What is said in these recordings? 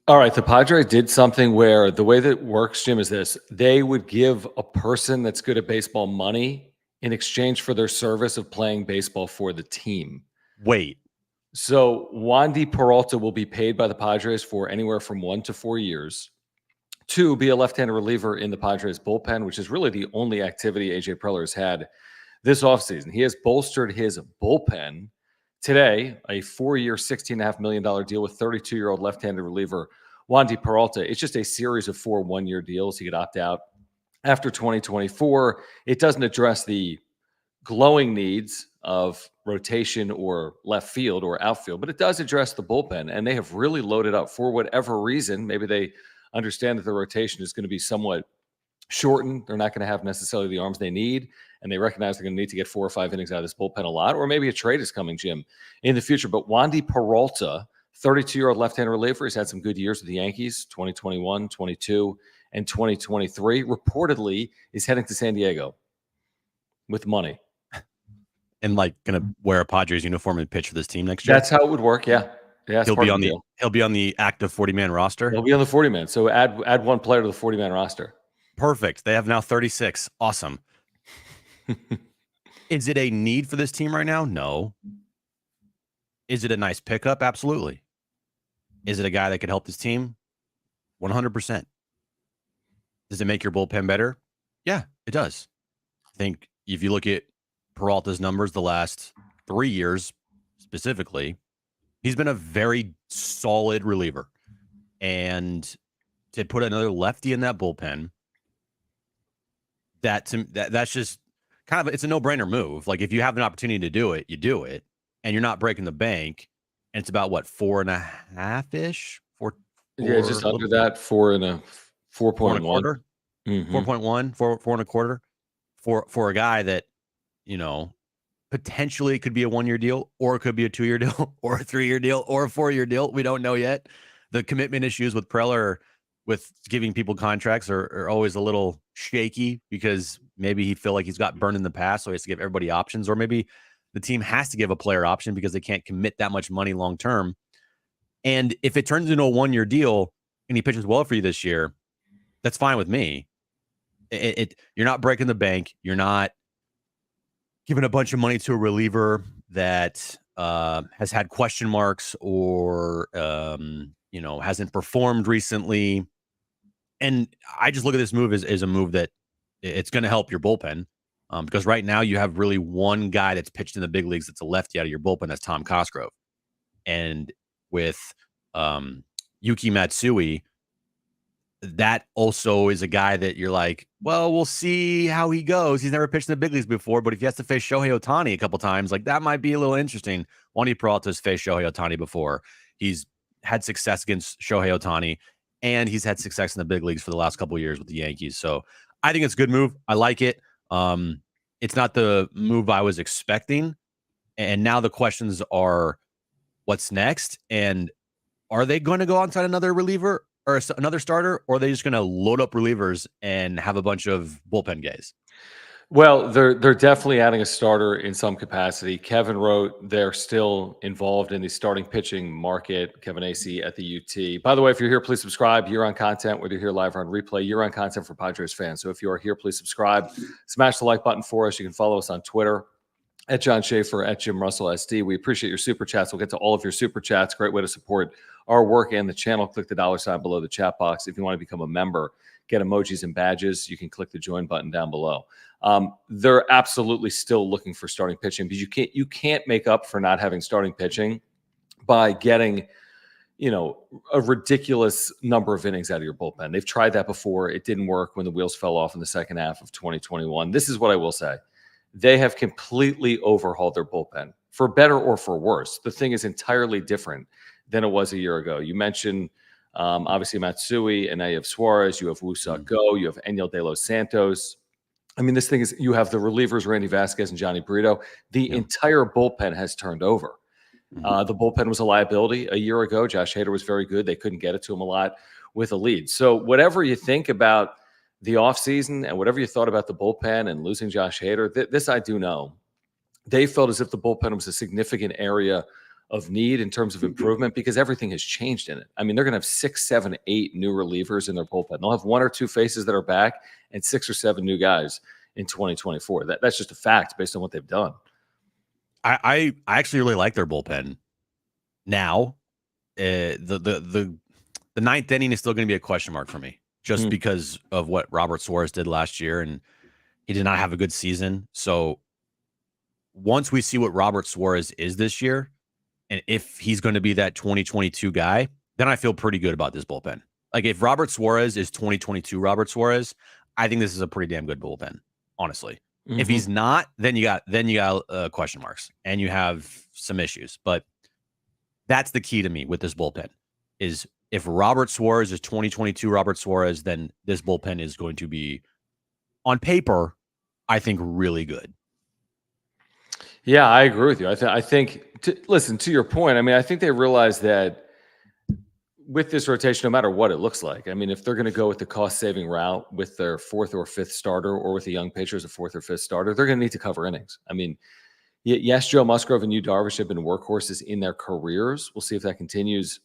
All right, the Padres did something where the way that it works, Jim, is this. They would give a person that's good at baseball money in exchange for their service of playing baseball for the team. Wait, So Wandy Peralta will be paid by the Padres for anywhere from 1 to 4 years to be a left-handed reliever in the Padres bullpen, which is really the only activity AJ Preller has had this offseason. He has bolstered his bullpen today, a 4-year, $16.5 million deal with 32-year-old left-handed reliever Wandy Peralta. It's just a series of 4 one-year deals. He could opt out after 2024. It doesn't address the glowing needs of rotation or left field or outfield, but it does address the bullpen. And they have really loaded up for whatever reason. Maybe they understand that the rotation is going to be somewhat shortened. They're not going to have necessarily the arms they need, and they recognize they're going to need to get 4 or 5 innings out of this bullpen a lot, or maybe a trade is coming, Jim, in the future. But Wandy Peralta, 32-year-old left-handed reliever, he's had some good years with the Yankees, 2021, 22, and 2023. Reportedly is heading to San Diego with money. and like gonna wear a Padres uniform and pitch for this team next year. That's how it would work. Yeah. Yeah. He'll be on the active 40-man roster. He'll be on the 40-man. So add one player to the 40-man roster. Perfect. They have now 36. Awesome. Is it a need for this team right now? No. Is it a nice pickup? Absolutely. Is it a guy that could help this team? 100%. Does it make your bullpen better? Yeah, it does. I think if you look at Peralta's numbers the last 3 years specifically, he's been a very solid reliever. And to put another lefty in that bullpen, that's just kind of, it's a no-brainer move. Like, if you have an opportunity to do it, you do it, and you're not breaking the bank. And it's about what, 4.5-ish? Yeah, just under that, 4.25. 4.25. Mm-hmm. 4.1, 4.25 for a guy that, potentially it could be a 1-year deal, or it could be a 2-year deal, or a 3-year deal, or a 4-year deal. We don't know yet. The commitment issues with Preller with giving people contracts are always a little shaky, because maybe he feel like he's got burned in the past, so he has to give everybody options, or maybe the team has to give a player option because they can't commit that much money long term. And if it turns into a 1-year deal and he pitches well for you this year, that's fine with me. You're not breaking the bank. You're not giving a bunch of money to a reliever that has had question marks or hasn't performed recently. And I just look at this move as a move that it's going to help your bullpen, because right now you have really one guy that's pitched in the big leagues that's a lefty out of your bullpen. That's Tom Cosgrove. And with Yuki Matsui, that also is a guy that you're like, well, we'll see how he goes. He's never pitched in the big leagues before, but if he has to face Shohei Ohtani a couple times, like, that might be a little interesting. Wandy Peralta's faced Shohei Ohtani before. He's had success against Shohei Ohtani, and he's had success in the big leagues for the last couple of years with the Yankees. So I think it's a good move. I like it. It's not the move I was expecting. And now the questions are, what's next? And are they going to go outside another reliever or another starter, or are they just going to load up relievers and have a bunch of bullpen guys? Well, they're definitely adding a starter in some capacity. Kevin wrote they're still involved in the starting pitching market. Kevin AC at the UT. By the way, if you're here, please subscribe. Year-on content, whether you're here live or on replay. Year-on content for Padres fans. So if you are here, please subscribe. Smash the like button for us. You can follow us on Twitter at John Schaefer, at Jim Russell SD. We appreciate your super chats. We'll get to all of your super chats. Great way to support our work and the channel. Click the $ below the chat box. If you want to become a member, get emojis and badges, you can click the join button down below. They're absolutely still looking for starting pitching, because you can't make up for not having starting pitching by getting, a ridiculous number of innings out of your bullpen. They've tried that before. It didn't work when the wheels fell off in the second half of 2021. This is what I will say. They have completely overhauled their bullpen, for better or for worse. The thing is entirely different than it was a year ago. You mentioned, obviously, Matsui, and now you have Suarez, you have Woo-Suk Go, you have Enyel De Los Santos. I mean, this thing is, you have the relievers, Randy Vasquez and Johnny Brito. The entire bullpen has turned over. The bullpen was a liability a year ago. Josh Hader was very good. They couldn't get it to him a lot with a lead. So whatever you think about the offseason and whatever you thought about the bullpen and losing Josh Hader, this I do know. They felt as if the bullpen was a significant area of need in terms of improvement because everything has changed in it. I mean, they're going to have 6, 7, 8 new relievers in their bullpen. They'll have 1 or 2 faces that are back and 6 or 7 new guys in 2024. That's just a fact based on what they've done. I actually really like their bullpen now. The ninth inning is still going to be a question mark for me just because of what Robert Suarez did last year, and he did not have a good season. So once we see what Robert Suarez is this year, and if he's going to be that 2022 guy, then I feel pretty good about this bullpen. Like if Robert Suarez is 2022 Robert Suarez, I think this is a pretty damn good bullpen, honestly. If he's not, then you got question marks and you have some issues. But that's the key to me with this bullpen is if Robert Suarez is 2022 Robert Suarez, then this bullpen is going to be, on paper, I think, really good. Yeah, I agree with you. I think listen, to your point, I mean, I think they realize that with this rotation, no matter what it looks like, I mean, if they're going to go with the cost-saving route with their 4th or 5th starter or with a young pitcher as a 4th or 5th starter, they're going to need to cover innings. I mean, yes, Joe Musgrove and Yu Darvish have been workhorses in their careers. We'll see if that continues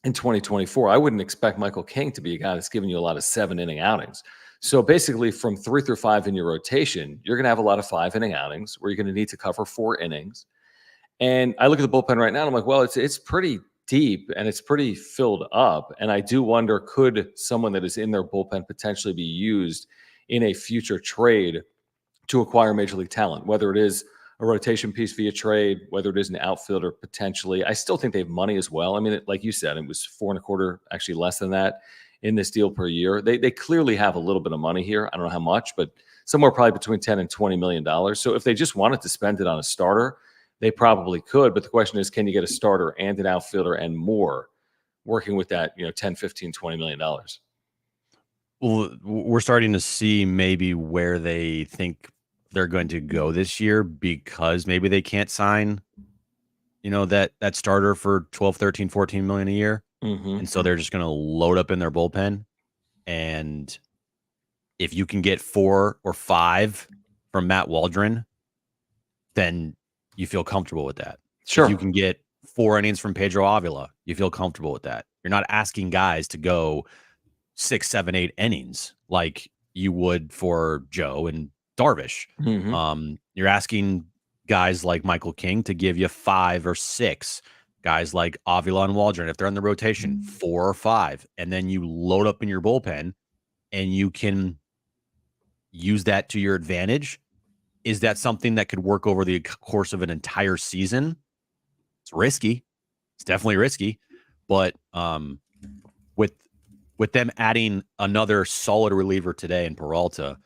in 2024. I wouldn't expect Michael King to be a guy that's giving you a lot of 7-inning outings. So basically from 3 through 5 in your rotation, you're going to have a lot of 5-inning outings where you're going to need to cover 4 innings. And I look at the bullpen right now and I'm like, well, it's pretty deep and it's pretty filled up. And I do wonder, could someone that is in their bullpen potentially be used in a future trade to acquire major league talent, whether it is a rotation piece via trade, whether it is an outfielder potentially. I still think they have money as well. I mean, like you said, it was 4.25, actually less than that in this deal per year. They clearly have a little bit of money here. I don't know how much, but somewhere probably between $10 and $20 million. So if they just wanted to spend it on a starter, they probably could. But the question is, can you get a starter and an outfielder and more working with that, 10, 15, $20 million? Well, we're starting to see maybe where they think they're going to go this year because maybe they can't sign, that starter for 12, 13, 14 million a year. And so they're just going to load up in their bullpen. And if you can get 4 or 5 from Matt Waldron, then you feel comfortable with that. Sure. If you can get 4 innings from Pedro Avila, you feel comfortable with that. You're not asking guys to go 6, 7, 8 innings like you would for Joe and Darvish. You're asking guys like Michael King to give you 5 or 6. Guys like Avila and Waldron, if they're in the rotation, 4 or 5, and then you load up in your bullpen and you can use that to your advantage. Is that something that could work over the course of an entire season? It's risky. It's definitely risky. But with them adding another solid reliever today in Peralta,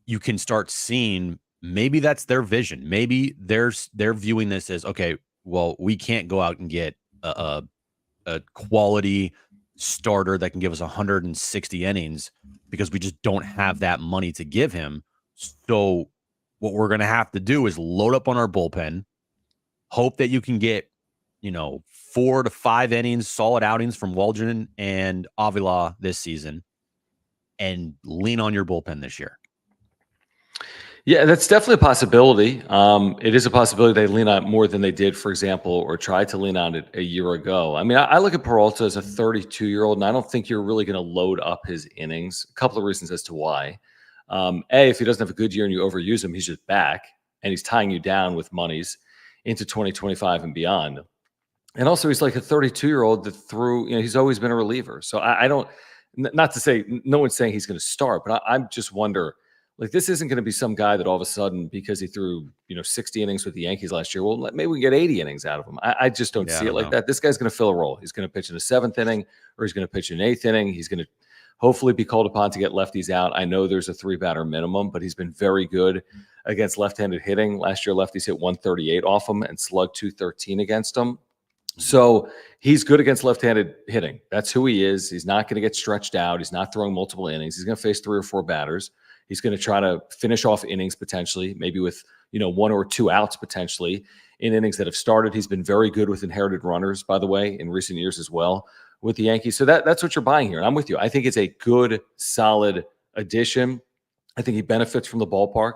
you can start seeing maybe that's their vision. Maybe they're viewing this as, okay, well, we can't go out and get a quality starter that can give us 160 innings because we just don't have that money to give him. So what we're going to have to do is load up on our bullpen, hope that you can get, 4 to 5 innings, solid outings from Waldron and Avila this season, and lean on your bullpen this year. Yeah, that's definitely a possibility. It is a possibility they lean on it more than they did, for example, or tried to lean on it a year ago. I mean, I look at Peralta as a 32-year-old, and I don't think you're really going to load up his innings. A couple of reasons as to why. If he doesn't have a good year and you overuse him, he's just back, and he's tying you down with monies into 2025 and beyond. And also, he's like a 32-year-old that he's always been a reliever. So I don't, not to say, no one's saying he's going to start, but I just wonder, like, this isn't going to be some guy that all of a sudden, because he threw, 60 innings with the Yankees last year, well, maybe we can get 80 innings out of him. I just don't see it like that. This guy's going to fill a role. He's going to pitch in the 7th inning, or he's going to pitch in the 8th inning. He's going to hopefully be called upon to get lefties out. I know there's a 3-batter minimum, but he's been very good against left-handed hitting. Last year, lefties hit 138 off him and slugged 213 against him. So he's good against left-handed hitting. That's who he is. He's not going to get stretched out. He's not throwing multiple innings. He's going to face 3 or 4 batters. He's going to try to finish off innings potentially, maybe with 1 or 2 outs potentially in innings that have started. He's been very good with inherited runners, by the way, in recent years as well with the Yankees. So that's what you're buying here. And I'm with you. I think it's a good, solid addition. I think he benefits from the ballpark,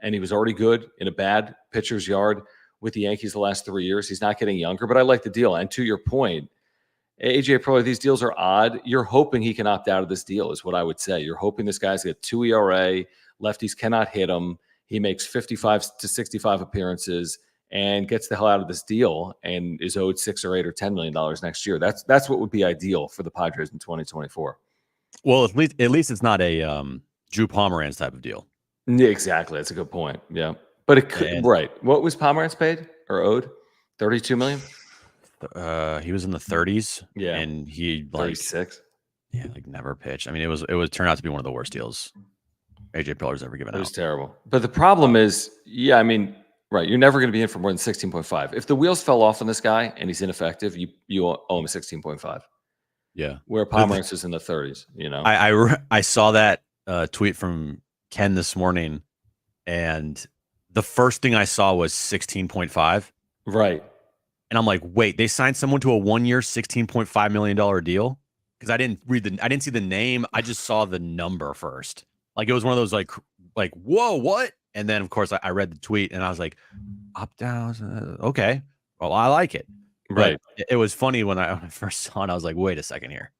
and he was already good in a bad pitcher's yard with the Yankees the last 3 years. He's not getting younger, but I like the deal. And to your point, AJ Preller, these deals are odd. You're hoping he can opt out of this deal, is what I would say. You're hoping this guy's got 2 ERA. Lefties cannot hit him. He makes 55 to 65 appearances and gets the hell out of this deal and is owed $6 or $8 or $10 million next year. That's what would be ideal for the Padres in 2024. Well, at least it's not a Drew Pomeranz type of deal. Yeah, exactly. That's a good point. Yeah. But it could, right. What was Pomeranz paid or owed? 32 million? He was in the 30s. Yeah. And he 36. Yeah, like never pitched. I mean, it would turn out to be one of the worst deals AJ Preller's ever given out. It was terrible. But the problem is, yeah, I mean, right, you're never going to be in for more than 16.5. If the wheels fell off on this guy and he's ineffective, you owe him 16.5. Yeah. Where Pomeranz is in the 30s, you know. I saw that tweet from Ken this morning, and the first thing I saw was 16.5. Right. And I'm like, wait, they signed someone to a 1-year, $16.5 million deal? Because I didn't see the name. I just saw the number first. Like, it was one of those like, whoa, what? And then, of course, I read the tweet and I was like, up, down, okay. Well, I like it. Right. But it was funny when I first saw it. I was like, wait a second here.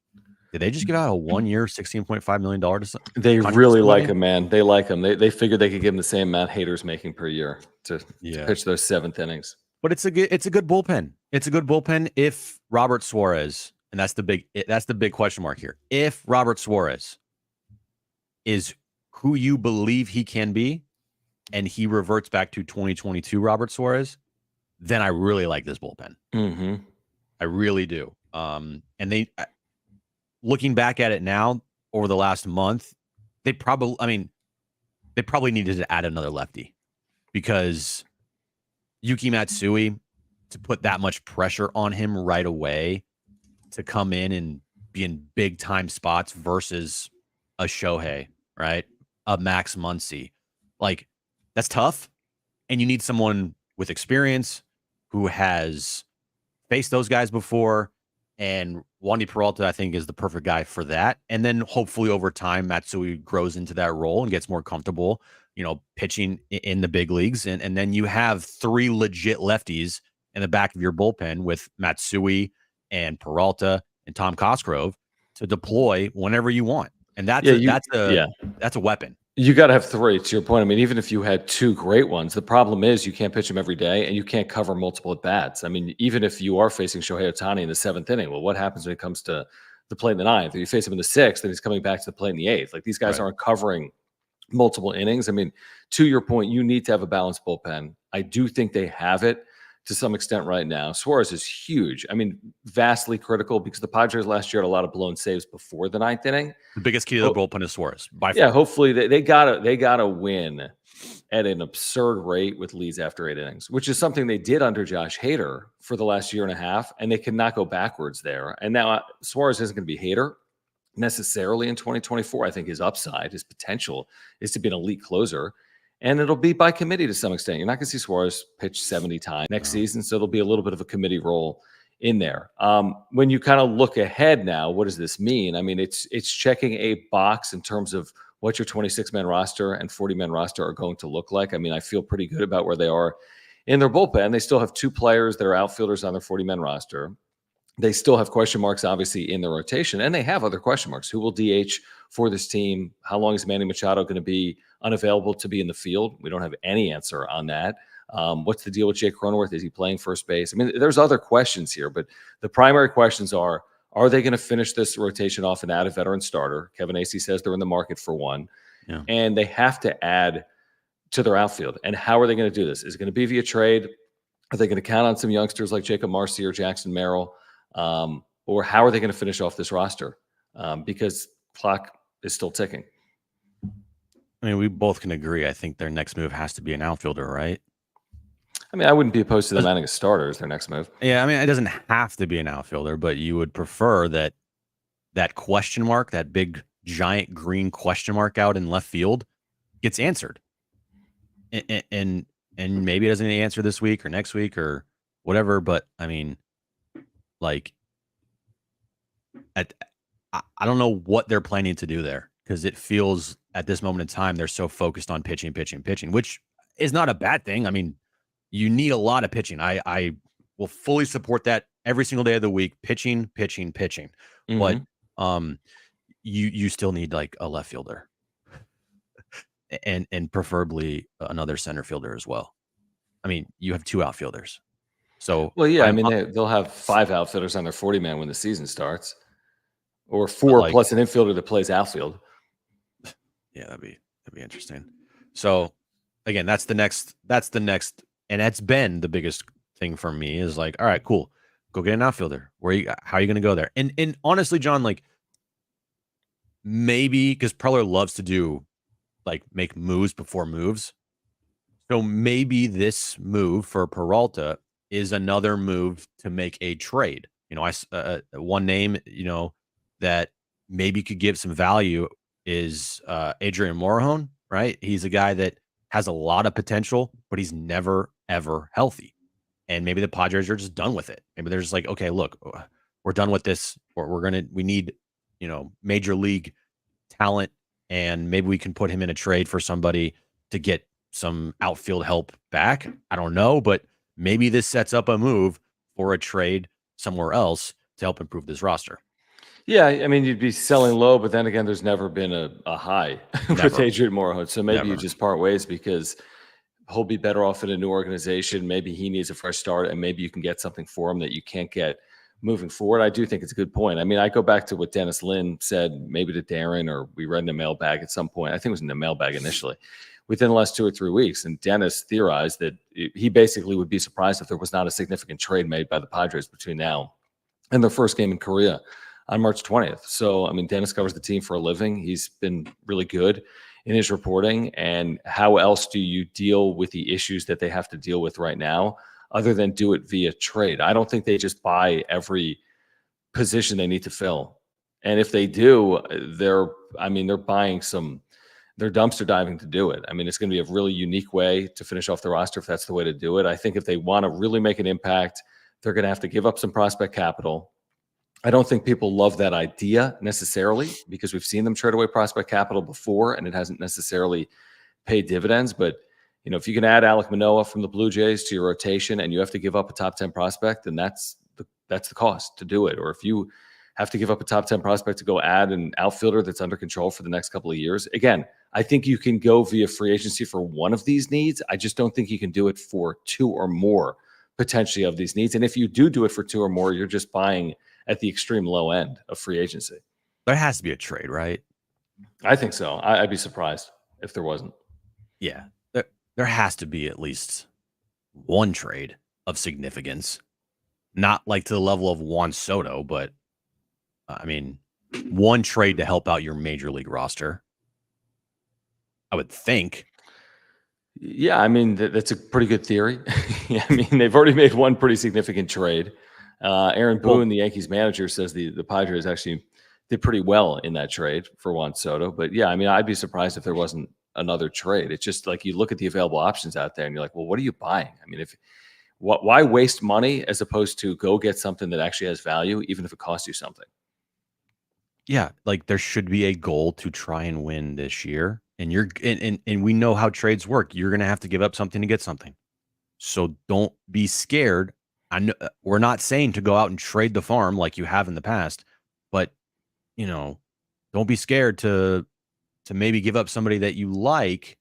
Did they just give out a 1-year, $16.5 million to They really like him, man. They like him. They figured they could give him the same amount haters making per year to pitch those 7th innings. But it's a good bullpen. It's a good bullpen if Robert Suarez, and that's the big question mark here. If Robert Suarez is who you believe he can be, and he reverts back to 2022 Robert Suarez, then I really like this bullpen. Mm-hmm. I really do. And they, looking back at it now over the last month, they probably needed to add another lefty, because Yuki Matsui, to put that much pressure on him right away to come in and be in big time spots versus a Shohei, right? A Max Muncy. Like, that's tough. And you need someone with experience who has faced those guys before. And Wandy Peralta, I think, is the perfect guy for that. And then hopefully over time, Matsui grows into that role and gets more comfortable, pitching in the big leagues. And then you have 3 legit lefties in the back of your bullpen with Matsui and Peralta and Tom Cosgrove to deploy whenever you want. And that's a weapon. You got to have 3, to your point. I mean, even if you had 2 great ones, the problem is you can't pitch them every day and you can't cover multiple at bats. I mean, even if you are facing Shohei Ohtani in the 7th inning, well, what happens when it comes to the plate in the 9th? If you face him in the 6th, then he's coming back to the plate in the 8th. Like, these guys aren't covering multiple innings. I mean, to your point, you need to have a balanced bullpen. I do think they have it to some extent right now. Suarez is huge. I mean, vastly critical, because the Padres last year had a lot of blown saves before the 9th inning. The biggest key to the bullpen is Suarez. By far. Yeah, hopefully they gotta win at an absurd rate with leads after 8 innings, which is something they did under Josh Hader for the last year and a half, and they cannot go backwards there. And now Suarez isn't going to be Hader necessarily in 2024. I think his upside, his potential, is to be an elite closer. And it'll be by committee to some extent. You're not going to see Suarez pitch 70 times next season, so there'll be a little bit of a committee role in there. When you kind of look ahead now, what does this mean? I mean, it's checking a box in terms of what your 26-man roster and 40-man roster are going to look like. I mean, I feel pretty good about where they are in their bullpen. They still have 2 players that are outfielders on their 40-man roster. They still have question marks, obviously, in the rotation, and they have other question marks. Who will DH for this team? How long is Manny Machado going to be unavailable to be in the field? We don't have any answer on that. What's the deal with Jake Cronenworth? Is he playing first base? I mean, there's other questions here, but the primary questions are they going to finish this rotation off and add a veteran starter? Kevin Acee says they're in the market for one. Yeah. And they have to add to their outfield. And how are they going to do this? Is it going to be via trade? Are they going to count on some youngsters like Jacob Marcy or Jackson Merrill? Or how are they going to finish off this roster? Because clock is still ticking. I mean, we both can agree. I think their next move has to be an outfielder, right? I mean, I wouldn't be opposed to them adding a starter as their next move. Yeah, I mean, it doesn't have to be an outfielder, but you would prefer that question mark, that big, giant green question mark out in left field, gets answered. And maybe it doesn't answer this week or next week or whatever, but I mean, like, I don't know what they're planning to do there, because it feels at this moment in time they're so focused on pitching, which is not a bad thing. I mean, you need a lot of pitching. I will fully support that every single day of the week. Pitching. But you still need like a left fielder and preferably another center fielder as well. I mean, you have 2 outfielders. So Well, yeah, I mean, they'll have 5 outfielders on their 40-man when the season starts, or 4 like, plus an infielder that plays outfield. yeah, that'd be interesting. So again, that's the next, and that's been the biggest thing for me is like, all right, cool, go get an outfielder. How are you going to go there? And honestly, John, like maybe because Preller loves to do like make moves before moves. So maybe this move for Peralta is another move to make a trade. You know, one name, you know, that maybe could give some value is Adrian Morejon, right? He's a guy that has a lot of potential, but he's never, ever healthy. And maybe the Padres are just done with it. Maybe they're just like, okay, look, we're done with this. We need, you know, major league talent, and maybe we can put him in a trade for somebody to get some outfield help back. I don't know, but maybe this sets up a move for a trade somewhere else to help improve this roster. Yeah, I mean, you'd be selling low, but then again, there's never been a high with Adrian Morejon. So maybe you just part ways because he'll be better off in a new organization. Maybe he needs a fresh start, and maybe you can get something for him that you can't get moving forward. I do think it's a good point. I mean, I go back to what Dennis Lin said, maybe to Darren, or we read in the mailbag at some point. I think it was in the mailbag initially, within the last 2 or 3 weeks. And Dennis theorized that he basically would be surprised if there was not a significant trade made by the Padres between now and their first game in Korea on March 20th. So, I mean, Dennis covers the team for a living. He's been really good in his reporting. And how else do you deal with the issues that they have to deal with right now other than do it via trade? I don't think they just buy every position they need to fill. And if they do, they're buying they're dumpster diving to do it. I mean, it's going to be a really unique way to finish off the roster if that's the way to do it. I think if they want to really make an impact, they're going to have to give up some prospect capital. I don't think people love that idea necessarily because we've seen them trade away prospect capital before and it hasn't necessarily paid dividends. But, you know, if you can add Alek Manoah from the Blue Jays to your rotation and you have to give up a top 10 prospect, then that's the cost to do it. Or if you have to give up a top 10 prospect to go add an outfielder that's under control for the next couple of years, again, I think you can go via free agency for one of these needs. I just don't think you can do it for 2 or more potentially of these needs. And if you do it for 2 or more, you're just buying at the extreme low end of free agency. There has to be a trade, right? I think so. I'd be surprised if there wasn't. Yeah, there has to be at least one trade of significance, not like to the level of Juan Soto, but I mean, one trade to help out your major league roster, I would think. Yeah, I mean, that's a pretty good theory. I mean, they've already made one pretty significant trade. Aaron Boone, the Yankees manager, says the Padres actually did pretty well in that trade for Juan Soto. But yeah, I mean, I'd be surprised if there wasn't another trade. It's just like you look at the available options out there and you're like, well, what are you buying? I mean, why waste money as opposed to go get something that actually has value, even if it costs you something? Yeah, like there should be a goal to try and win this year. And and we know how trades work. You're going to have to give up something to get something. So don't be scared. I know we're not saying to go out and trade the farm like you have in the past, but you know, don't be scared to maybe give up somebody that you like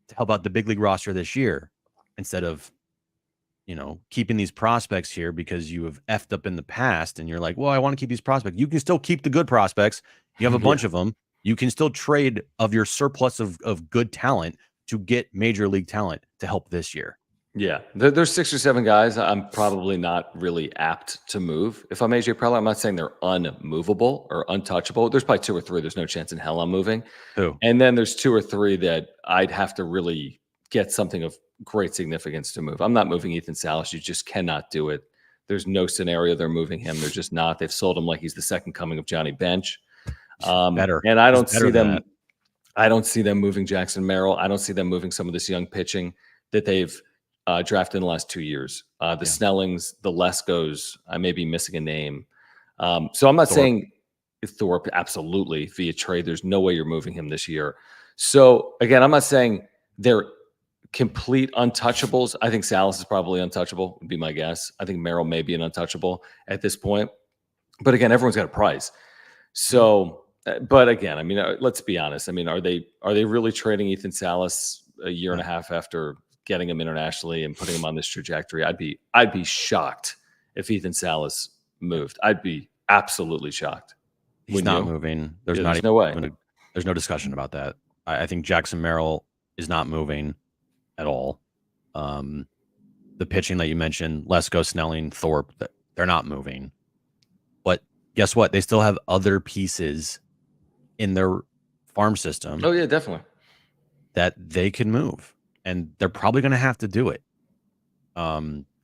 to help out the big league roster this year instead of, you know, keeping these prospects here because you have effed up in the past and you're like, well, I want to keep these prospects. You can still keep the good prospects. You have a bunch of them. You can still trade of your surplus of good talent to get major league talent to help this year. Yeah, there's 6 or 7 guys I'm probably not really apt to move. If I'm AJ Preller, I'm not saying they're unmovable or untouchable. There's probably 2 or 3. There's no chance in hell I'm moving. Who? And then there's 2 or 3 that I'd have to really get something of great significance to move. I'm not moving Ethan Salas. You just cannot do it. There's no scenario they're moving him. They're just not. They've sold him like he's the second coming of Johnny Bench. Better. And I don't see them. I don't see them moving Jackson Merrill. I don't see them moving some of this young pitching that they've drafted in the last 2 years. The Snellings, the Leskos, I may be missing a name. So I'm not saying Thorpe absolutely via trade. There's no way you're moving him this year. So again, I'm not saying they're complete untouchables, I think Salas is probably untouchable, would be my guess. I think Merrill may be an untouchable at this point. But again, everyone's got a price. So, but again, I mean, let's be honest. I mean, are they really trading Ethan Salas a year and a half after getting him internationally and putting him on this trajectory? I'd be shocked if Ethan Salas moved. I'd be absolutely shocked. He's not moving. There's no way. There's no discussion about that. I think Jackson Merrill is not moving at all. The pitching that you mentioned, Lesko, Snelling, Thorpe, they're not moving. But guess what? They still have other pieces in their farm system. Oh, yeah, definitely. That they can move. And they're probably going to have to do it.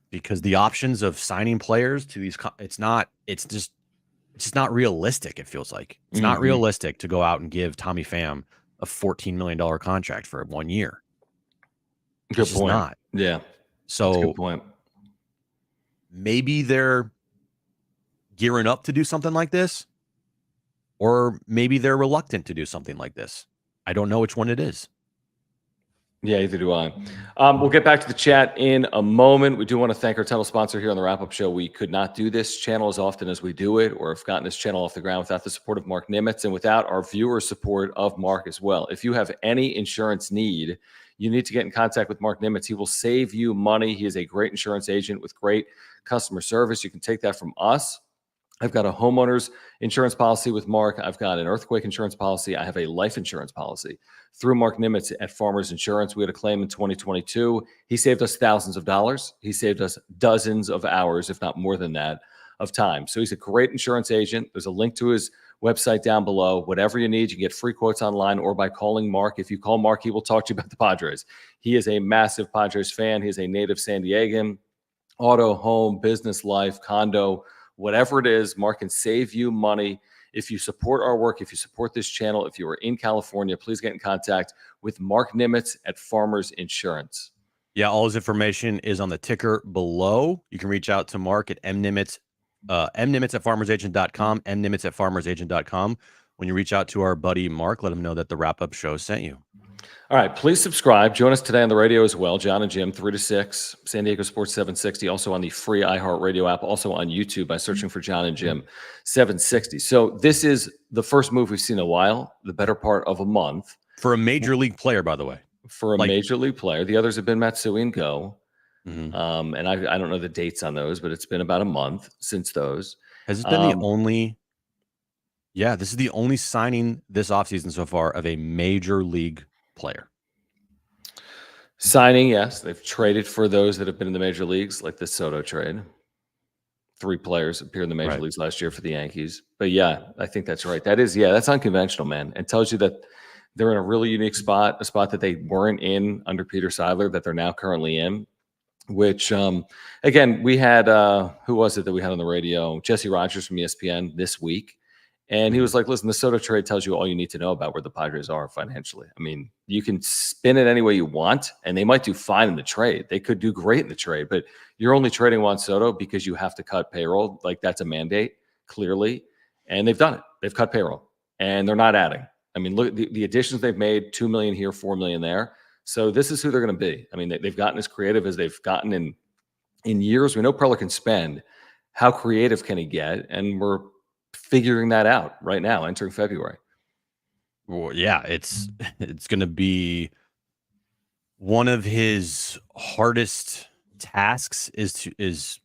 Because the options of signing players to these, it's just not realistic, it feels like. It's not realistic to go out and give Tommy Pham a $14 million contract for 1 year. Good point. Not. Yeah. So that's a good point. Maybe they're gearing up to do something like this, or maybe they're reluctant to do something like this. I don't know which one it is. Yeah, either do I. We'll get back to the chat in a moment. We do want to thank our title sponsor here on the Wrap-Up Show. We could not do this channel as often as we do it, or have gotten this channel off the ground without the support of Mark Nimitz and without our viewer support of Mark as well. If you have any insurance need, you need to get in contact with Mark Nimitz. He will save you money. He is a great insurance agent with great customer service. You can take that from us. I've got a homeowner's insurance policy with Mark. I've got an earthquake insurance policy. I have a life insurance policy through Mark Nimitz at Farmers Insurance. We had a claim in 2022. He saved us thousands of dollars. He saved us dozens of hours, if not more than that, of time. So he's a great insurance agent. There's a link to his website down below. Whatever you need, you can get free quotes online or by calling Mark. If you call Mark, he will talk to you about the Padres. He is a massive Padres fan. He is a native San Diegan. Auto, home, business, life, condo, whatever it is, Mark can save you money. If you support our work, if you support this channel, if you are in California, please get in contact with Mark Nimitz at Farmers Insurance. Yeah, all his information is on the ticker below. You can reach out to Mark at mnimitz at farmersagent.com, mnimitz at farmersagent.com. When you reach out to our buddy Mark, let him know that the Wrap-Up Show sent you. All right, please subscribe. Join us today on the radio as well. John and Jim, 3 to 6, San Diego Sports 760, also on the free iHeartRadio app, also on YouTube by searching for John and Jim 760. So this is the first move we've seen in a while, the better part of a month. For a major league player, by the way. For a major league player. The others have been Matsui and Go. Mm-hmm. And I don't know the dates on those, but it's been about a month since those. Has it been the only... Yeah, this is the only signing this offseason so far of a major league player. Signing, yes. They've traded for those that have been in the major leagues, like the Soto trade. 3 players appeared in the major leagues last year for the Yankees. But yeah, I think that's right. That's unconventional, man. It tells you that they're in a really unique spot, a spot that they weren't in under Peter Seidler, that they're now currently in. Which, again, we had, who was it that we had on the radio? Jesse Rogers from ESPN this week. And he was like, listen, the Soto trade tells you all you need to know about where the Padres are financially. I mean, you can spin it any way you want, and they might do fine in the trade. They could do great in the trade, but you're only trading Juan Soto because you have to cut payroll. Like, that's a mandate, clearly. And they've done it. They've cut payroll, and they're not adding. I mean, look, the additions they've made, $2 million here, $4 million there. So this is who they're going to be. I mean, they've gotten as creative as they've gotten in years. We know Preller can spend. How creative can he get? And we're figuring that out right now, entering February. Well, yeah, it's going to be one of his hardest tasks is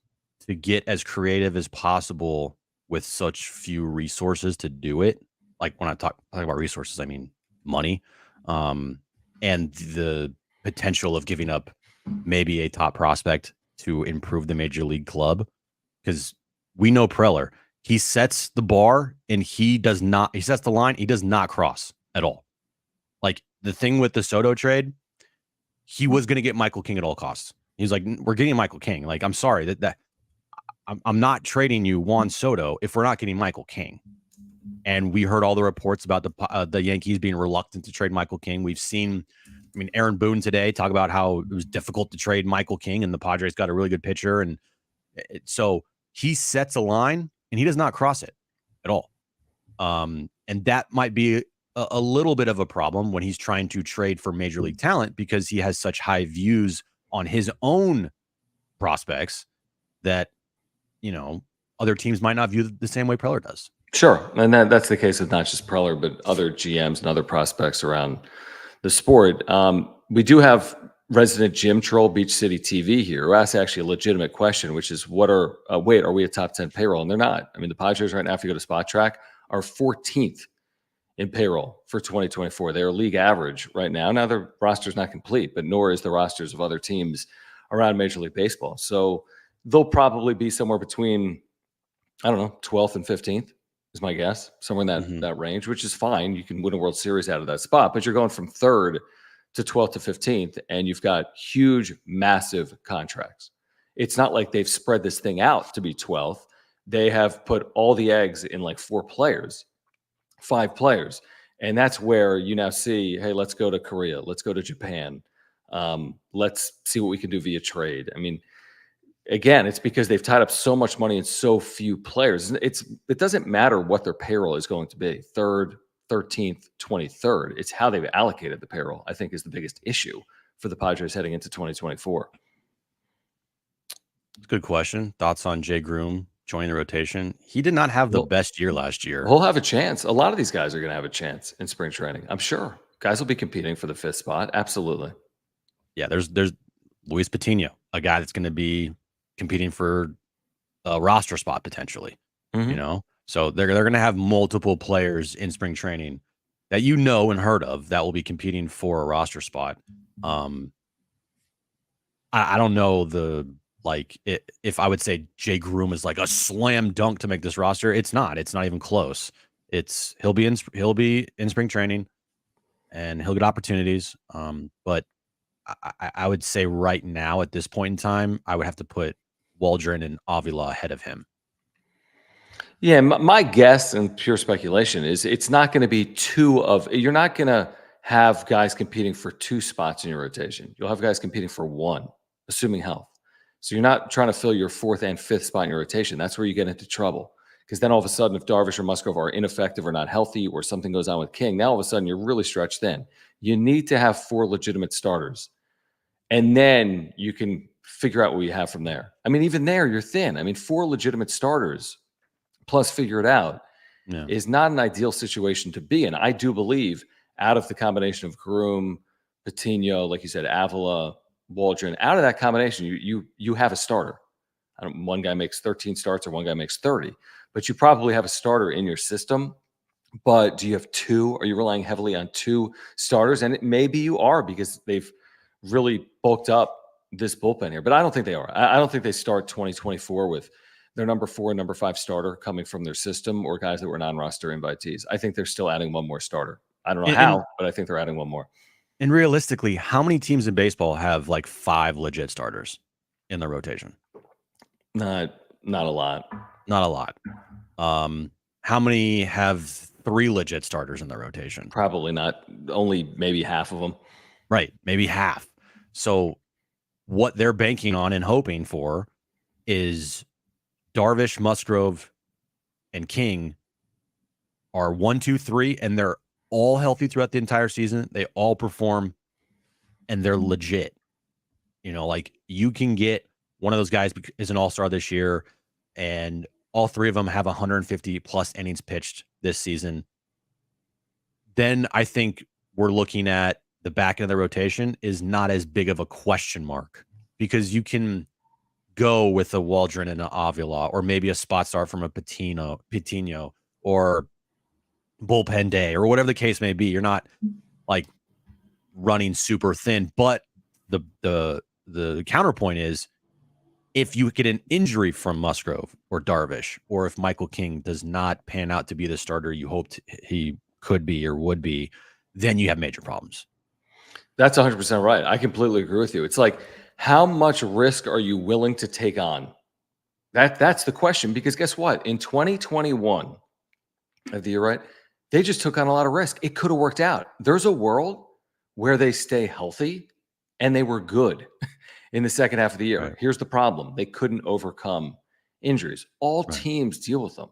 to get as creative as possible with such few resources to do it. Like, when I talk about resources, I mean money, and the potential of giving up maybe a top prospect to improve the major league club, because we know Preller. He sets the bar and he sets the line. He does not cross at all. Like, the thing with the Soto trade, he was going to get Michael King at all costs. He's like, we're getting Michael King. Like, I'm sorry that I'm not trading you Juan Soto if we're not getting Michael King. And we heard all the reports about the Yankees being reluctant to trade Michael King. We've seen, Aaron Boone today talk about how it was difficult to trade Michael King, and the Padres got a really good pitcher. And so he sets a line, and he does not cross it at all. And that might be a little bit of a problem when he's trying to trade for major league talent because he has such high views on his own prospects that, other teams might not view the same way Preller does. Sure. And that's the case with not just Preller, but other GMs and other prospects around the sport. We do have resident Jim Troll Beach City TV here who asked actually a legitimate question, which is are we a top 10 payroll? And they're not. I mean, the Padres right now, if you go to Spot Track, are 14th in payroll for 2024. They're league average right now. Now their roster's not complete, but nor is the rosters of other teams around Major League Baseball. So they'll probably be somewhere between, I don't know, 12th and 15th is my guess, somewhere in that range, which is fine. You can win a World Series out of that spot, but you're going from 3rd to 12th to 15th, and you've got huge, massive contracts. It's not like they've spread this thing out to be 12th. They have put all the eggs in like 5 players. And that's where you now see, hey, let's go to Korea. Let's go to Japan. Let's see what we can do via trade. I mean, again, it's because they've tied up so much money in so few players. It doesn't matter what their payroll is going to be, 3rd, 13th, 23rd. It's how they've allocated the payroll, I think, is the biggest issue for the Padres heading into 2024. Good question. Thoughts on Jay Groom joining the rotation? He did not have the best year last year. He'll have a chance. A lot of these guys are going to have a chance in spring training. I'm sure guys will be competing for the 5th spot. Absolutely. Yeah, there's Luis Patino, a guy that's going to be competing for a roster spot potentially. So they're going to have multiple players in spring training that and heard of that will be competing for a roster spot. I don't know if I would say Jay Groom is like a slam dunk to make this roster. It's not even close. He'll be in spring training and he'll get opportunities. But I would say right now at this point in time, I would have to put Waldron and Avila ahead of him. Yeah, my guess and pure speculation is it's not going to be you're not going to have guys competing for 2 spots in your rotation. You'll have guys competing for 1, assuming health. So you're not trying to fill your 4th and 5th spot in your rotation. That's where you get into trouble. Because then all of a sudden, if Darvish or Musgrove are ineffective or not healthy or something goes on with King, now all of a sudden you're really stretched thin. You need to have 4 legitimate starters. And then you can figure out what you have from there. I mean, even there, you're thin. I mean, 4 legitimate starters plus figure it out is not an ideal situation to be in. I do believe out of the combination of Groom, Patino, like you said, Avila, Waldron, out of that combination, you have a starter. One guy makes 13 starts or one guy makes 30, but you probably have a starter in your system. But do you have 2? Are you relying heavily on 2 starters? And maybe you are because they've really bulked up this bullpen here. But I don't think they are. I don't think they start 2024 with their number 4 and number 5 starter coming from their system or guys that were non-roster invitees. I think they're still adding one more starter. I don't know how, but I think they're adding one more. And realistically, how many teams in baseball have like 5 legit starters in the rotation? Not a lot. Not a lot. How many have 3 legit starters in the rotation? Probably not. Only maybe half of them. Right. Maybe half. So what they're banking on and hoping for is Darvish, Musgrove, and King are 1, 2, 3, and they're all healthy throughout the entire season. They all perform, and they're legit. Like you can get one of those guys is an all-star this year, and all 3 of them have 150 plus innings pitched this season. Then I think we're looking at the back end of the rotation is not as big of a question mark because you can go with a Waldron and an Avila, or maybe a spot start from a Patino, or bullpen day, or whatever the case may be. You're not like running super thin, but the counterpoint is if you get an injury from Musgrove or Darvish, or if Michael King does not pan out to be the starter you hoped he could be or would be, then you have major problems. That's 100% right. I completely agree with you. It's like, how much risk are you willing to take on? That's the question, because guess what? In 2021, of the year, right, they just took on a lot of risk. It could have worked out. There's a world where they stay healthy and they were good in the second half of the year. Right. Here's the problem. They couldn't overcome injuries. All teams deal with them.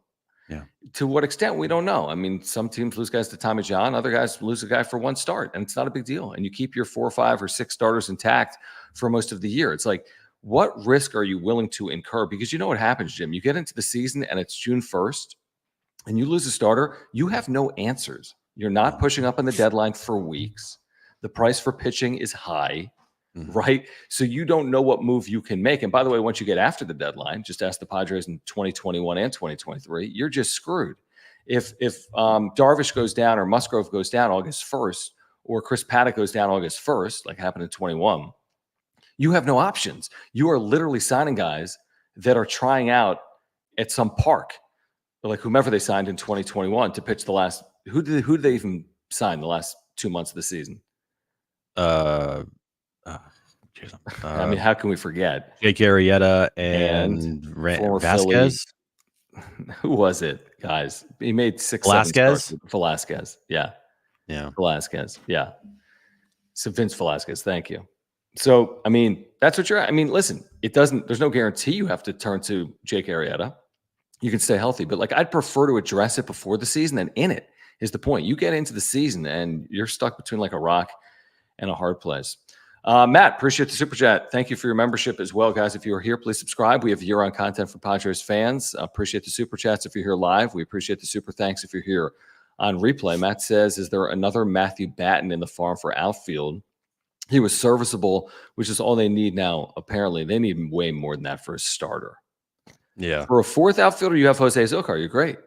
Yeah. To what extent, we don't know. I mean, some teams lose guys to Tommy John, other guys lose a guy for one start, and it's not a big deal. And you keep your 4 or 5 or 6 starters intact for most of the year. It's like, what risk are you willing to incur? Because you know what happens, Jim. You get into the season and it's June 1st, and you lose a starter, you have no answers. You're not pushing up on the deadline for weeks. The price for pitching is high. Right. So you don't know what move you can make. And by the way, once you get after the deadline, just ask the Padres in 2021 and 2023, you're just screwed. If Darvish goes down or Musgrove goes down August 1st, or Chris Paddock goes down August 1st, like happened in 21, you have no options. You are literally signing guys that are trying out at some park, like whomever they signed in 2021 to pitch the last. Who did they even sign the last 2 months of the season? I mean, how can we forget? Jake Arrieta and former Vasquez. Who was it, guys? He made 6, Velasquez? 7 starts. Velasquez. Yeah. Velasquez. Yeah. So Vince Velasquez. Thank you. So, I mean, that's what I mean, listen, there's no guarantee you have to turn to Jake Arrieta. You can stay healthy, but like, I'd prefer to address it before the season than in it, is the point. You get into the season and you're stuck between like a rock and a hard place. Matt, appreciate the super chat. Thank you for your membership as well, guys. If you are here, please subscribe. We have year-round content for Padres fans. Appreciate the super chats if you're here live. We appreciate the super thanks if you're here on replay. Matt says, is there another Matthew Batten in the farm for outfield? He was serviceable, which is all they need now. Apparently, they need way more than that for a starter. Yeah. For a fourth outfielder, you have Jose Azocar. You're great.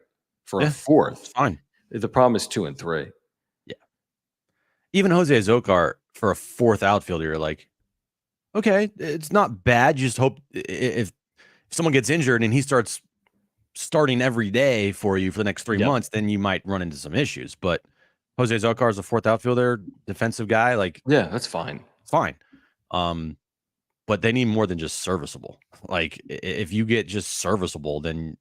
For a fourth, fine. The problem is 2 and 3. Yeah. Even Jose Azocar for a fourth outfielder, you're like, okay, it's not bad. You just hope if someone gets injured and he starts starting every day for you for the next 3 months, then you might run into some issues. But Jose Azocar is a fourth outfielder, defensive guy. Like, yeah, that's fine. Fine. But they need more than just serviceable. Like, if you get just serviceable, then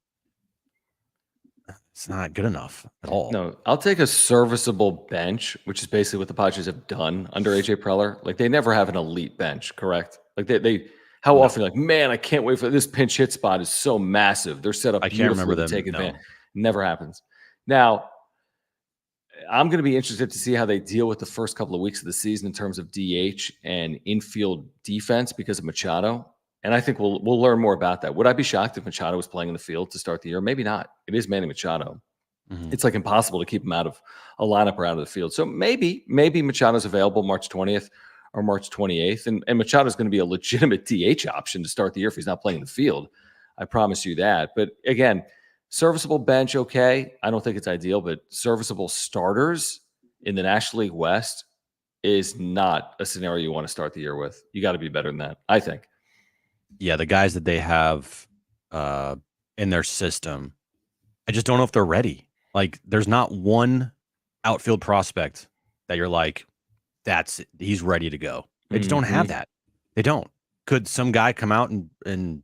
it's not good enough at all. No, I'll take a serviceable bench, which is basically what the Padres have done under AJ Preller. Like, they never have an elite bench, correct? Like they how often like, man, I can't wait for this pinch hit spot is so massive. They're set up beautifully to take advantage. Never happens. Now, I'm going to be interested to see how they deal with the first couple of weeks of the season in terms of DH and infield defense because of Machado. And I think we'll learn more about that. Would I be shocked if Machado was playing in the field to start the year? Maybe not. It is Manny Machado. It's like impossible to keep him out of a lineup or out of the field. So maybe Machado's available March 20th or March 28th. And Machado's going to be a legitimate DH option to start the year if he's not playing in the field. I promise you that. But again, serviceable bench, okay. I don't think it's ideal, but serviceable starters in the National League West is not a scenario you want to start the year with. You got to be better than that, I think. Yeah, the guys that they have in their system, I just don't know if they're ready. Like, there's not one outfield prospect that you're like, he's ready to go. They just don't have that. They don't. Could some guy come out and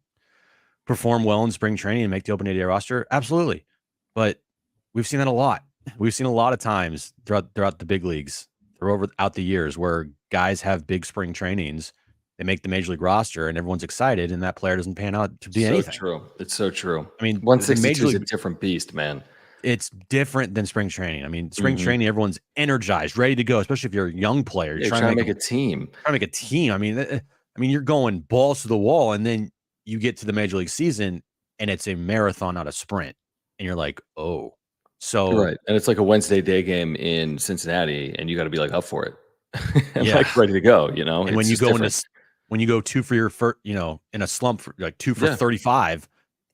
perform well in spring training and make the opening day roster? Absolutely. But we've seen that a lot. We've seen a lot of times throughout the big leagues, throughout the years, where guys have big spring trainings. They make the major league roster and everyone's excited, and that player doesn't pan out to be anything. True. It's so true. I mean, 162 is a different beast, man. It's different than spring training. I mean, spring training, everyone's energized, ready to go, especially if you're a young player. You're trying to make a team. Trying to make a team. I mean, you're going balls to the wall, and then you get to the major league season, and it's a marathon, not a sprint. And you're like, oh. So right. And it's like a Wednesday day game in Cincinnati, and you got to be like up for it. And like ready to go, you know. And when you go when you go 2 for your first, in a slump for like 2 for 35.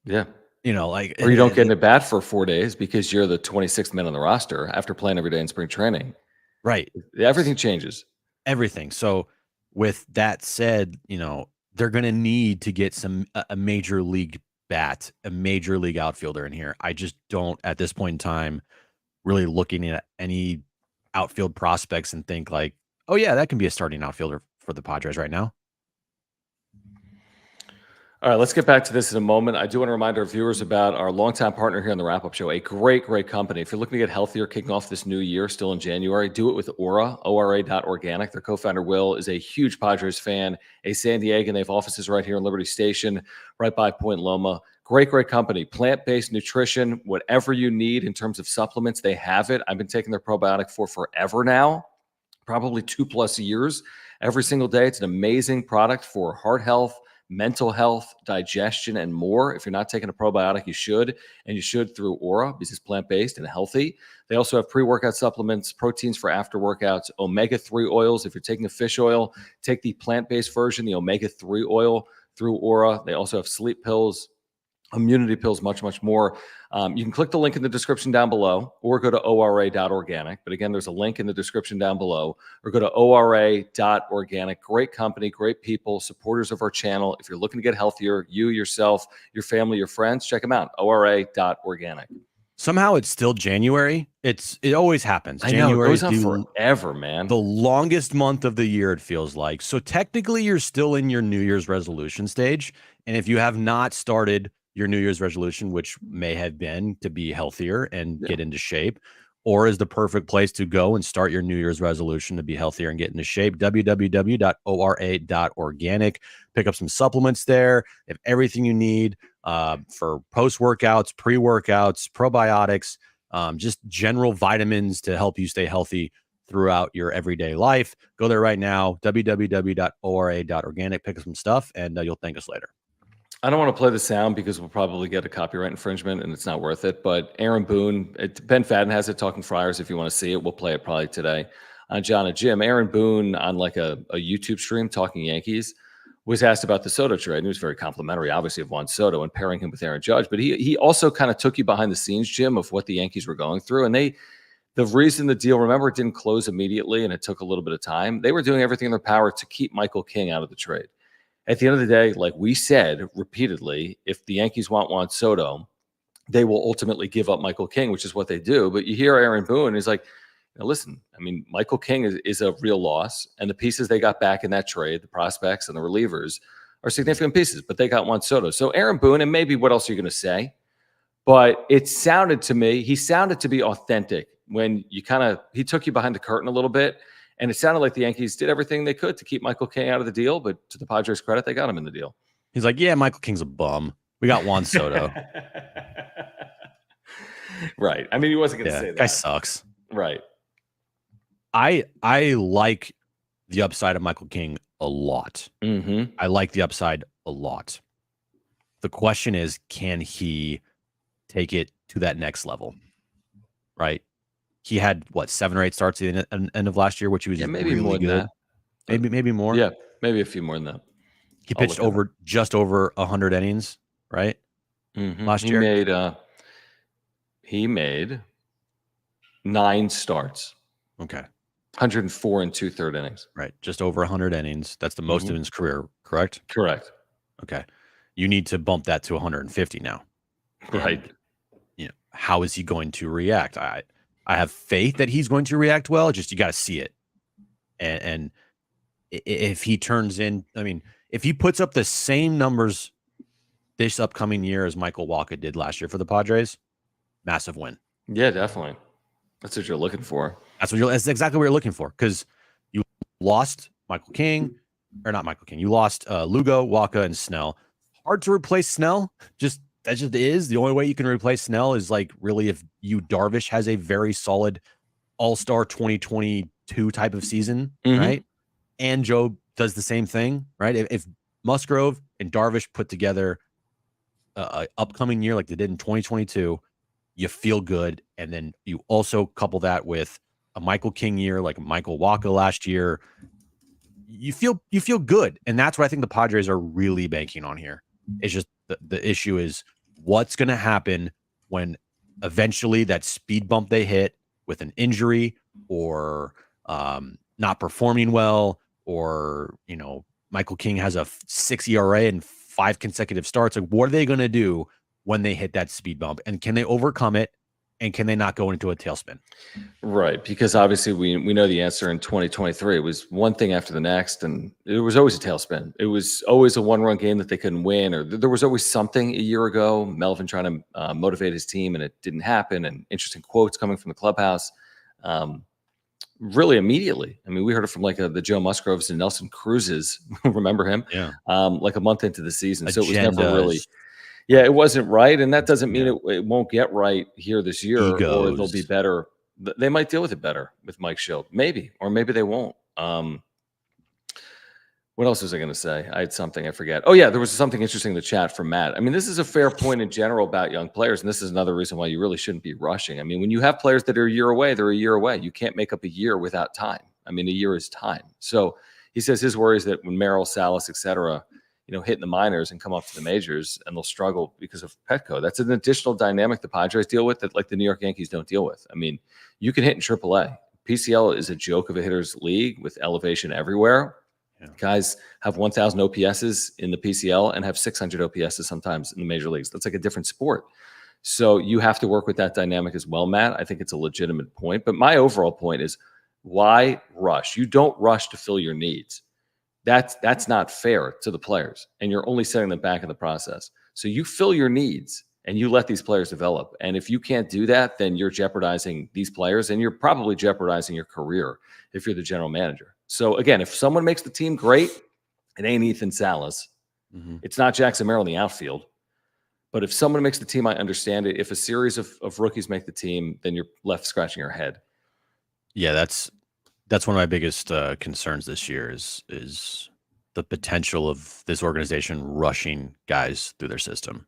Yeah. Like, or you don't get in a bat for 4 days because you're the 26th man on the roster after playing every day in spring training. Right. Everything changes. Everything. So with that said, they're going to need to get a major league bat, a major league outfielder in here. I just don't, at this point in time, really looking at any outfield prospects and think like, oh yeah, that can be a starting outfielder for the Padres right now. All right, let's get back to this in a moment. I do want to remind our viewers about our longtime partner here on the Wrap-Up Show, a great, great company. If you're looking to get healthier, kicking off this new year, still in January, do it with Aura, ora.organic. Their co-founder, Will, is a huge Padres fan, a San Diegan. They have offices right here in Liberty Station, right by Point Loma. Great, great company. Plant-based nutrition, whatever you need in terms of supplements, they have it. I've been taking their probiotic for forever now, probably 2+ years. Every single day, it's an amazing product for heart health, mental health, digestion, and more. If you're not taking a probiotic, you should, and you should through Aura because it's plant-based and healthy. They also have pre-workout supplements, proteins for after workouts, omega-3 oils. If you're taking a fish oil, take the plant-based version, the omega-3 oil through Aura. They also have sleep pills, immunity pills, much, much more. You can click the link in the description down below or go to ora.organic. But again, there's a link in the description down below or go to ora.organic. Great company, great people, supporters of our channel. If you're looking to get healthier, you, yourself, your family, your friends, check them out, ora.organic. Somehow it's still January. It always happens. I know, January it goes on forever, man. The longest month of the year, it feels like. So technically you're still in your New Year's resolution stage. And if you have not started your New Year's resolution, which may have been to be healthier and get into shape, or is the perfect place to go and start your New Year's resolution to be healthier and get into shape, www.ora.organic. Pick up some supplements there. They have everything you need for post-workouts, pre-workouts, probiotics, just general vitamins to help you stay healthy throughout your everyday life. Go there right now, www.ora.organic. Pick up some stuff, and you'll thank us later. I don't want to play the sound because we'll probably get a copyright infringement and it's not worth it. But Aaron Boone, Ben Fadden has it, Talking Friars. If you want to see it, we'll play it probably today on John and Jim. Aaron Boone on like a YouTube stream talking Yankees was asked about the Soto trade. And he was very complimentary, obviously, of Juan Soto and pairing him with Aaron Judge. But he also kind of took you behind the scenes, Jim, of what the Yankees were going through. And the reason the deal, remember, it didn't close immediately and it took a little bit of time. They were doing everything in their power to keep Michael King out of the trade. At the end of the day, like we said repeatedly, if the Yankees want Juan Soto, they will ultimately give up Michael King, which is what they do. But you hear Aaron Boone, he's like, now listen, I mean, Michael King is a real loss. And the pieces they got back in that trade, the prospects and the relievers, are significant pieces. But they got Juan Soto. So Aaron Boone, and maybe what else are you going to say? But it sounded to me, he sounded to be authentic when he took you behind the curtain a little bit. And it sounded like the Yankees did everything they could to keep Michael King out of the deal, but to the Padres' credit, they got him in the deal. He's like, yeah, Michael King's a bum. We got Juan Soto. Right. I mean, he wasn't going to say that. Guy sucks. Right. I like the upside of Michael King a lot. Mm-hmm. I like the upside a lot. The question is, can he take it to that next level? Right. He had 7 or 8 starts at the end of last year, which he was maybe really more than good. that. Maybe more. Yeah, maybe a few more than that. He pitched just over 100 innings, right? Mm-hmm. Last year. He made 9 starts. Okay. 104 and 2/3 innings. Right. Just over 100 innings. That's the most of his career, correct? Correct. Okay. You need to bump that to 150 now. Right. And, how is he going to react? I have faith that he's going to react well. Just you got to see it. And if he turns in, I mean, if he puts up the same numbers this upcoming year as Michael Wacha did last year for the Padres, massive win. Yeah, definitely. That's what you're looking for. That's exactly what you're looking for, because you lost Michael King, or not Michael King. You lost Lugo, Wacha, and Snell. Hard to replace Snell. That just is. The only way you can replace Snell is like really if Darvish has a very solid all-star 2022 type of season, right? And Joe does the same thing, right? If Musgrove and Darvish put together a upcoming year like they did in 2022, you feel good. And then you also couple that with a Michael King year, like a Michael Wacha last year, you feel good. And that's what I think the Padres are really banking on here. It's just the issue is what's going to happen when eventually that speed bump they hit with an injury or not performing well, or, Michael King has a 6 ERA and 5 consecutive starts. Like, what are they going to do when they hit that speed bump? And can they overcome it? and can they not go into a tailspin? Right, because obviously we know the answer in 2023. It was one thing after the next, and it was always a tailspin. It was always a one-run game that they couldn't win, or there was always something a year ago. Melvin trying to motivate his team, and it didn't happen. And interesting quotes coming from the clubhouse, really immediately. I mean, we heard it from like the Joe Musgroves and Nelson Cruz's. Remember him? Yeah, like a month into the season. So it was never Agendas, really. Yeah, it wasn't right, and that doesn't mean it won't get right here this year, or they'll be egos. better. They might deal with it better with Mike Schill, maybe, or maybe they won't. What else was I going to say? I had something I forget. Oh yeah, there was something interesting in the chat from Matt. I mean, this is a fair point in general about young players, and this is another reason why you really shouldn't be rushing. I mean, when you have players that are a year away, they're a year away. You can't make up a year without time. I mean, a year is time. So he says his worry is that when Merrill, Salas, et cetera, hit in the minors and come up to the majors, and they'll struggle because of Petco. That's an additional dynamic the Padres deal with that like the New York Yankees don't deal with. I mean, you can hit in AAA. PCL is a joke of a hitter's league with elevation everywhere. Yeah. Guys have 1,000 OPSs in the PCL and have 600 OPSs sometimes in the major leagues. That's like a different sport. So you have to work with that dynamic as well, Matt. I think it's a legitimate point. But my overall point is, why rush? You don't rush to fill your needs. That's not fair to the players, and you're only setting them back in the process. So you fill your needs and you let these players develop. And if you can't do that, then you're jeopardizing these players, and you're probably jeopardizing your career if you're the general manager. So again, if someone makes the team great, it ain't Ethan Salas. Mm-hmm. It's not Jackson Merrill in the outfield. But if someone makes the team, I understand it. If a series of rookies make the team, then you're left scratching your head. Yeah, that's one of my biggest concerns this year is the potential of this organization rushing guys through their system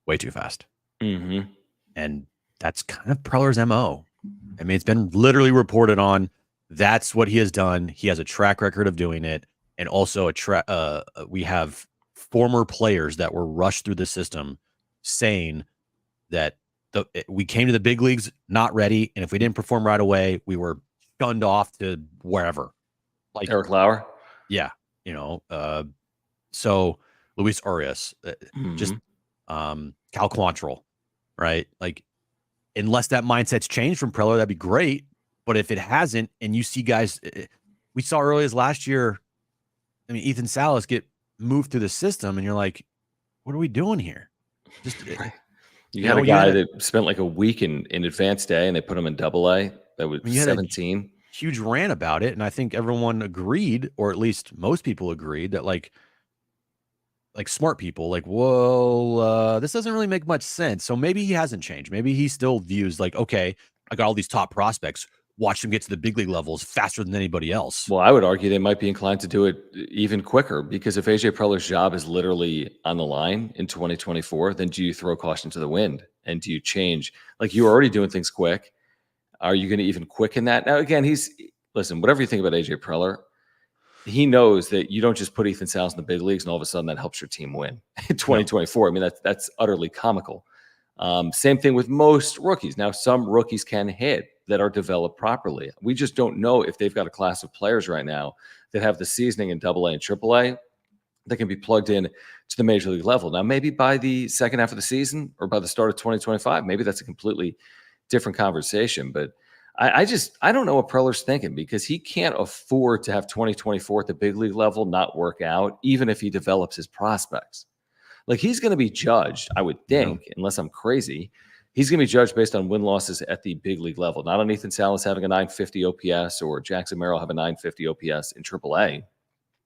way too fast. Mm-hmm. And that's kind of Preller's MO. I mean, it's been literally reported on. That's what he has done. He has a track record of doing it. And also we have former players that were rushed through the system saying that we came to the big leagues not ready. And if we didn't perform right away, we were shunned off to wherever. Like Eric Lauer? Yeah. So Luis Arias, just Cal Quantrill, right? Like, unless that mindset's changed from Preller, that'd be great. But if it hasn't, and you see guys, we saw early as last year, I mean, Ethan Salas get moved through the system, and you're like, what are we doing here? Just you had a guy that spent like a week in advanced day, and they put him in AA. That was 17. Huge rant about it, and I think everyone agreed, or at least most people agreed, that like smart people, like, well, this doesn't really make much sense. So maybe he hasn't changed. Maybe he still views like, okay, I got all these top prospects. Watch them get to the big league levels faster than anybody else. Well, I would argue they might be inclined to do it even quicker, because if AJ Preller's job is literally on the line in 2024, then do you throw caution to the wind, and do you change? Like, you're already doing things quick. Are you going to even quicken that? Now, again, listen, whatever you think about AJ Preller, he knows that you don't just put Ethan Salas in the big leagues and all of a sudden that helps your team win in 2024. No. I mean, that's utterly comical. Same thing with most rookies. Now, some rookies can hit that are developed properly. We just don't know if they've got a class of players right now that have the seasoning in AA and AAA that can be plugged in to the major league level. Now, maybe by the second half of the season or by the start of 2025, maybe that's a completely different conversation. But I don't know what Preller's thinking, because he can't afford to have 2024 at the big league level not work out, even if he develops his prospects. Like, he's going to be judged, I would think, unless I'm crazy, he's going to be judged based on win-losses at the big league level, not on Ethan Salas having a 950 OPS or Jackson Merrill have a 950 OPS in AAA.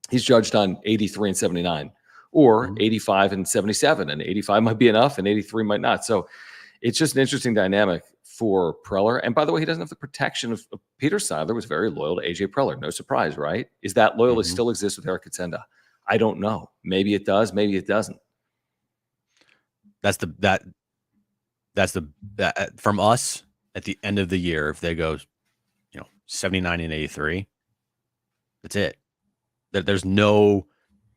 He's judged on 83 and 79 or 85 and 77, and 85 might be enough and 83 might not. So it's just an interesting dynamic for Preller. And by the way, he doesn't have the protection of Peter Seidler, was very loyal to AJ Preller. No surprise, right? Is that loyalty still exists with Eric Katsenda? I don't know. Maybe it does. Maybe it doesn't. That's from us at the end of the year. If they go, 79 and 83, that's it. There's no,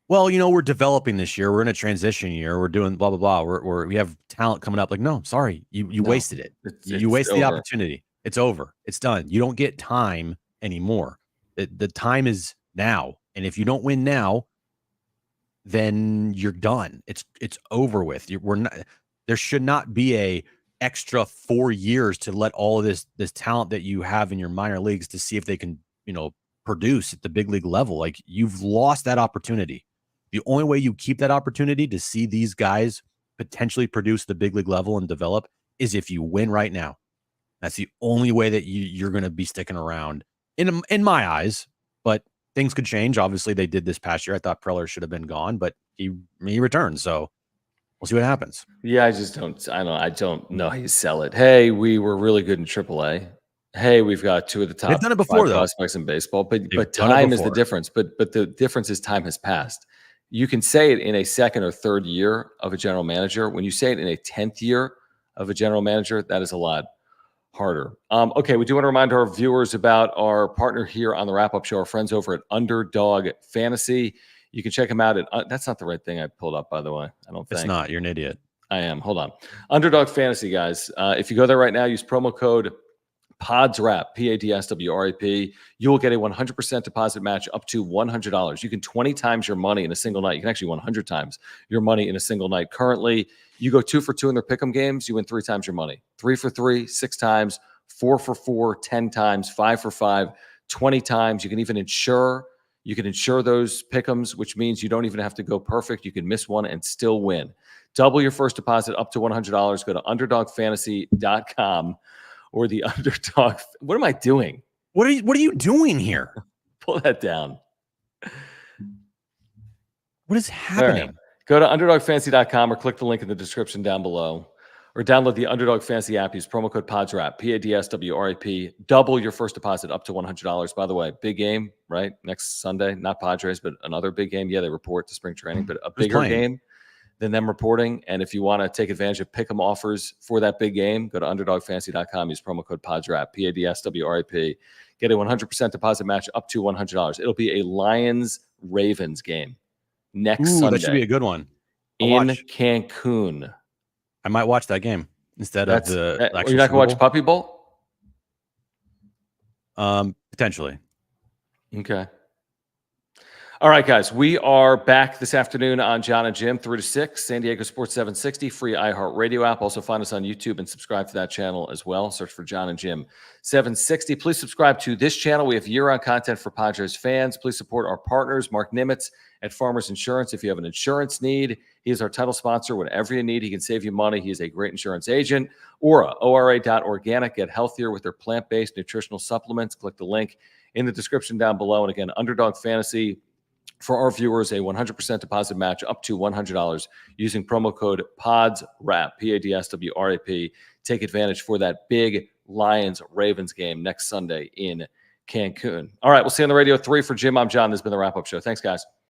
well, we're developing this year. We're in a transition year. We're doing blah, blah, blah. We have talent coming up. Like, no, sorry. You wasted it. You wasted the opportunity. It's over. It's done. You don't get time anymore. The time is now. And if you don't win now, then you're done. It's over with. There should not be a extra 4 years to let all of this talent that you have in your minor leagues to see if they can, produce at the big league level. Like, you've lost that opportunity. The only way you keep that opportunity to see these guys potentially produce the big league level and develop is if you win right now. That's the only way that you're going to be sticking around in my eyes, but things could change. Obviously they did this past year. I thought Preller should have been gone, but he returned. So we'll see what happens. Yeah, I don't know how you sell it. Hey, we were really good in AAA. Hey, we've got 2 of the top They've done it before, 5 though. prospects in baseball, but They've done it time is the before. difference. But the difference is time has passed. You can say it in a second or third year of a general manager. When you say it in a 10th year of a general manager, that is a lot harder. Okay, we do want to remind our viewers about our partner here on the wrap-up show, our friends over at Underdog Fantasy. You can check them out at that's not the right thing I pulled up, by the way. I don't think. It's not. You're an idiot. I am. Hold on. Underdog Fantasy, guys. If you go there right now, use promo code PODSWRAP, PADSWRAP. You will get a 100% deposit match up to $100. You can 20 times your money in a single night. You can actually 100 times your money in a single night. Currently, you go 2 for 2 in their pick'em games, you win 3 times your money. 3 for 3, 6 times, 4 for 4, 10 times, 5 for 5, 20 times. You can even insure. You can insure those pick'ems, which means you don't even have to go perfect. You can miss one and still win. Double your first deposit up to $100. Go to underdogfantasy.com or the Underdog. What am I doing? What are you doing here? Pull that down. What is happening? Right. Go to underdogfantasy.com or click the link in the description down below, or download the Underdog Fantasy app. Use promo code PODSWRAP, PADSWRAP. Double your first deposit up to $100. By the way, big game, right? Next Sunday, not Padres, but another big game. Yeah, they report to spring training, but a bigger game than them reporting. And if you want to take advantage of pick'em offers for that big game, go to underdogfantasy.com. Use promo code PODSWRAP, PADSWRAP. Get a 100% deposit match up to $100. It'll be a Lions-Ravens game next Sunday. That should be a good one. In Cancun. I might watch that game instead of the actual you're not going to watch Puppy Bowl? Potentially. Okay. All right, guys. We are back this afternoon on John and Jim, 3 to 6, San Diego Sports 760, free iHeartRadio app. Also find us on YouTube and subscribe to that channel as well. Search for John and Jim 760. Please subscribe to this channel. We have year-round content for Padres fans. Please support our partners, Mark Nimitz at Farmers Insurance. If you have an insurance need, he is our title sponsor. Whatever you need, he can save you money. He is a great insurance agent. Ora.organic. Get healthier with their plant-based nutritional supplements. Click the link in the description down below. And again, Underdog Fantasy, for our viewers, a 100% deposit match up to $100 using promo code PODSWRAP, PADSWRAP. Take advantage for that big Lions-Ravens game next Sunday in Cancun. All right, we'll see you on the radio 3 for Jim. I'm John. This has been the wrap-up show. Thanks, guys.